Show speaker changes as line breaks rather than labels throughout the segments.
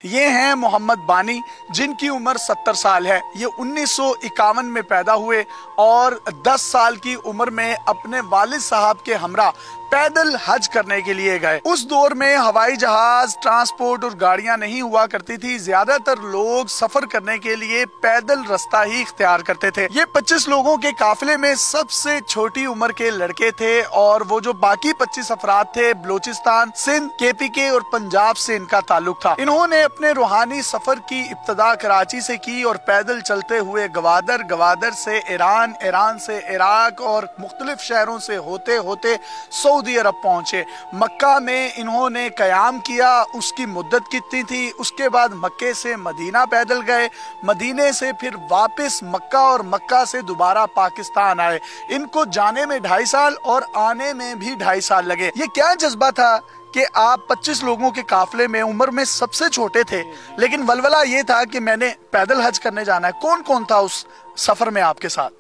یہ ہیں محمد بانی، جن کی عمر 70 سال ہے۔ یہ 1951 میں پیدا ہوئے اور 10 سال کی عمر میں اپنے والد صاحب کے ہمراہ پیدل حج کرنے کے لیے گئے۔ اس دور میں ہوائی جہاز، ٹرانسپورٹ اور گاڑیاں نہیں ہوا کرتی تھی۔ زیادہ تر لوگ سفر کرنے کے لیے پیدل رستہ ہی اختیار کرتے تھے۔ یہ 25 لوگوں کے قافلے میں سب سے چھوٹی عمر کے لڑکے تھے، اور وہ جو باقی 25 افراد تھے بلوچستان، سندھ، KPK اور پنجاب سے ان کا تعلق تھا۔ انہوں نے اپنے روحانی سفر کی ابتدا کراچی سے کی اور پیدل چلتے ہوئے گوادر، گوادر سے ایران، ایران سے عراق اور مختلف شہروں سے ہوتے ہوتے سعودی عرب پہنچے۔ مکہ میں انہوں نے قیام کیا۔ اس کی مدت کتنی تھی؟ اس کے بعد مکے سے مدینہ پیدل گئے، مدینے سے پھر واپس مکہ اور مکہ سے دوبارہ پاکستان آئے۔ ان کو جانے میں 2.5 سال اور آنے میں بھی 2.5 سال لگے۔ یہ کیا جذبہ تھا کہ آپ 25 لوگوں کے قافلے میں عمر میں سب سے چھوٹے تھے، لیکن ولولہ یہ تھا کہ میں نے پیدل حج کرنے جانا ہے؟ کون کون تھا اس سفر میں آپ کے ساتھ؟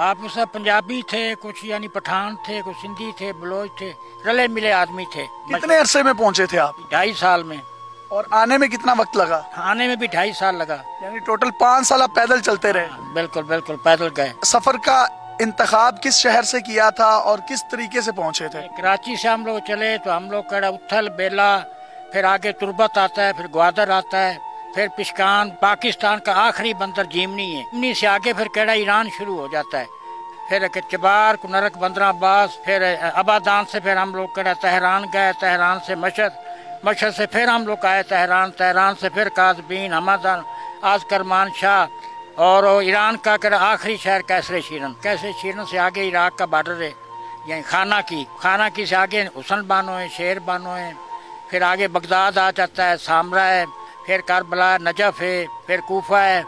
آپ میں سب پنجابی تھے، کچھ یعنی پٹھان تھے، کچھ سندھی تھے، بلوچ تھے، رلے ملے آدمی تھے۔
کتنے عرصے میں پہنچے تھے آپ؟
2.5 سال میں۔
اور آنے میں کتنا وقت لگا؟
آنے میں بھی 2.5 سال لگا،
یعنی ٹوٹل 5 سال آپ پیدل چلتے رہے؟
بالکل بالکل پیدل گئے۔
سفر کا انتخاب کس شہر سے کیا تھا اور کس طریقے سے پہنچے تھے؟
کراچی سے ہم لوگ چلے تو ہم لوگ کڑا اتھل بیلا، پھر آگے تربت آتا ہے، پھر گوادر آتا ہے، پھر پشکان۔ پاکستان کا آخری بندر جیمنی ہے۔ جیمنی سے آگے پھر کیڑا ایران شروع ہو جاتا ہے، پھر چبار، کنرک، بندر عباس، پھر آبادان سے پھر ہم لوگ کڑا تہران گئے، تہران سے مشہد، مشہد سے پھر ہم لوگ آئے تہران، تہران سے پھر قازبین، حمادان، آز کرمان شاہ، اور ایران کا کڑا آخری شہر کیسر شیرن۔ کیسر شیرن سے آگے عراق کا بارڈر ہے، یعنی خانہ کی سے آگے حسن بانو ہے، شیر بانو ہے، پھر آگے بغداد آ جاتا ہے، سامرا ہے، پھر کربلا، نجف ہے، پھر کوفہ ہے،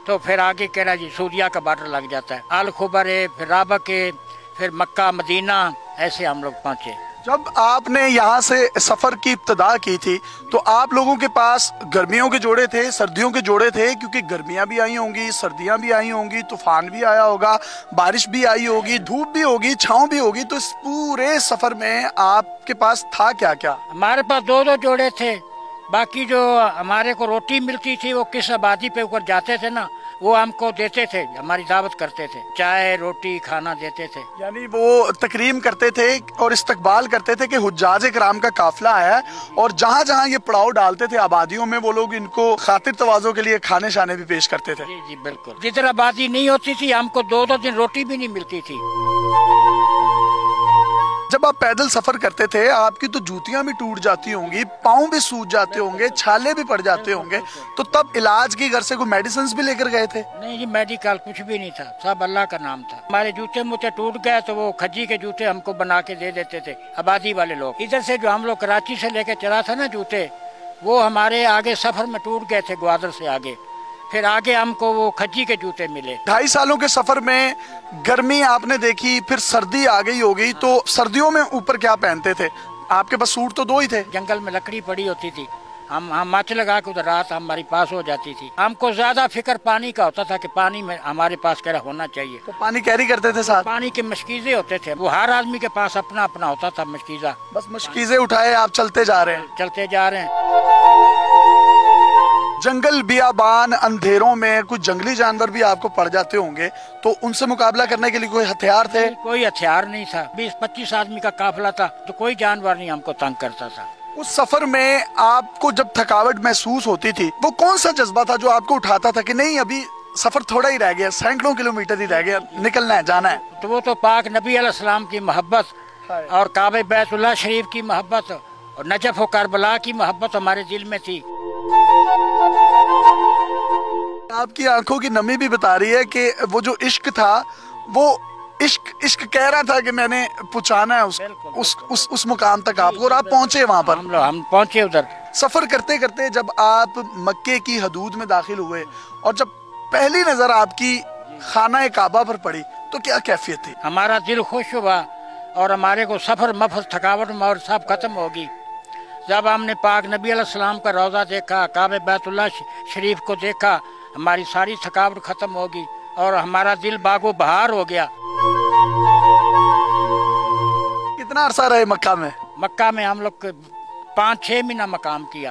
تو پھر آگے کہنا جی سوریہ کا بارڈر لگ جاتا ہے، الخبر ہے، پھر رابق ہے، پھر مکہ، مدینہ، ایسے ہم لوگ پہنچے۔
جب آپ نے یہاں سے سفر کی ابتدا کی تھی تو آپ لوگوں کے پاس گرمیوں کے جوڑے تھے، سردیوں کے جوڑے تھے؟ کیونکہ گرمیاں بھی آئی ہوں گی، سردیاں بھی آئی ہوں گی، طوفان بھی آیا ہوگا، بارش بھی آئی ہوگی، دھوپ بھی ہوگی، چھاؤں بھی ہوگی، تو اس پورے سفر میں آپ کے پاس تھا کیا کیا؟
ہمارے پاس 2 جوڑے تھے، باقی جو ہمارے کو روٹی ملتی تھی وہ کس آبادی پہ اوپر جاتے تھے نا، وہ ہم کو دیتے تھے، ہماری دعوت کرتے تھے، چائے روٹی کھانا دیتے تھے۔
یعنی وہ تکریم کرتے تھے اور استقبال کرتے تھے کہ حجاج کرام کا قافلہ ہے، اور جہاں جہاں یہ پڑاؤ ڈالتے تھے آبادیوں میں، وہ لوگ ان کو خاطر تواضع کے لیے کھانے شانے بھی پیش کرتے تھے؟
جی جی بالکل۔ جدھر آبادی نہیں ہوتی تھی ہم کو 2 دن روٹی بھی نہیں ملتی تھی۔
جب آپ پیدل سفر کرتے تھے آپ کی تو جوتیاں بھی ٹوٹ جاتی ہوں گی، پاؤں بھی سوج جاتے ہوں گے، چھالے بھی پڑ جاتے ہوں گے، تو تب علاج کی گھر سے کوئی میڈیسنز بھی لے کر گئے تھے؟
نہیں جی، میڈیکل کچھ بھی نہیں تھا، سب اللہ کا نام تھا۔ ہمارے جوتے موتے ٹوٹ گئے تو وہ کھجی کے جوتے ہم کو بنا کے دے دیتے تھے آبادی والے لوگ۔ ادھر سے جو ہم لوگ کراچی سے لے کے چلا تھا نا جوتے، وہ ہمارے آگے سفر میں ٹوٹ گئے تھے، گوادر سے آگے، پھر آگے ہم کو وہ کھجی کے جوتے ملے۔
2.5 سالوں کے سفر میں گرمی آپ نے دیکھی، پھر سردی آ گئی ہوگی، تو سردیوں میں اوپر کیا پہنتے تھے؟ آپ کے پاس سوٹ تو 2 ہی تھے۔
جنگل میں لکڑی پڑی ہوتی تھی، ہم مچ لگا کے ادھر رات ہماری پاس ہو جاتی تھی۔ ہم کو زیادہ فکر پانی کا ہوتا تھا کہ پانی میں ہمارے پاس کیا ہونا چاہیے،
تو پانی کیری کرتے تھے ساتھ؟
پانی کے مشکیزے ہوتے تھے، وہ ہر آدمی کے پاس اپنا اپنا ہوتا تھا مشکیزہ،
بس مشکیزیں اٹھائے آپ چلتے جا رہے ہیں؟
چلتے جا رہے ہیں۔
جنگل، بیابان، اندھیروں میں کچھ جنگلی جانور بھی آپ کو پڑ جاتے ہوں گے، تو ان سے مقابلہ کرنے کے لیے کوئی ہتھیار تھے؟
کوئی ہتھیار نہیں تھا، 20-25 آدمی کا قافلہ تھا، تو کوئی جانور نہیں ہم کو تنگ کرتا تھا۔
اس سفر میں آپ کو جب تھکاوٹ محسوس ہوتی تھی، وہ کون سا جذبہ تھا جو آپ کو اٹھاتا تھا کہ نہیں ابھی سفر تھوڑا ہی رہ گیا، سینکڑوں کلومیٹر ہی رہ گیا، نکلنا ہے، جانا ہے؟
تو وہ تو پاک نبی علیہ السلام کی محبت اور کعبہ بیت اللہ شریف کی محبت اور نجف و کربلا کی محبت ہمارے دل میں تھی۔
آپ کی آنکھوں کی نمی بھی بتا رہی ہے کہ وہ جو عشق تھا، وہ عشق کہہ رہا تھا کہ میں نے پہنچانا ہے اس مقام تک آپ کو، اور آپ پہنچے وہاں پر۔
ہم پہنچے ادھر۔
سفر کرتے کرتے جب آپ مکے کی حدود میں داخل ہوئے اور جب پہلی نظر آپ کی خانہ کعبہ پر پڑی تو کیا کیفیت تھی؟
ہمارا دل خوش ہوا اور ہمارے کو سفر مفت، تھکاوٹ اور سب ختم ہوگی جب ہم نے پاک نبی علیہ السلام کا روضہ دیکھا، کعبہ بیت اللہ شریف کو دیکھا، ہماری ساری تھکاوٹ ختم ہوگی اور ہمارا دل باغ و بہار ہو گیا۔
کتنا عرصہ رہے مکہ میں؟
مکہ میں ہم لوگ 5-6 مہینہ مقام کیا۔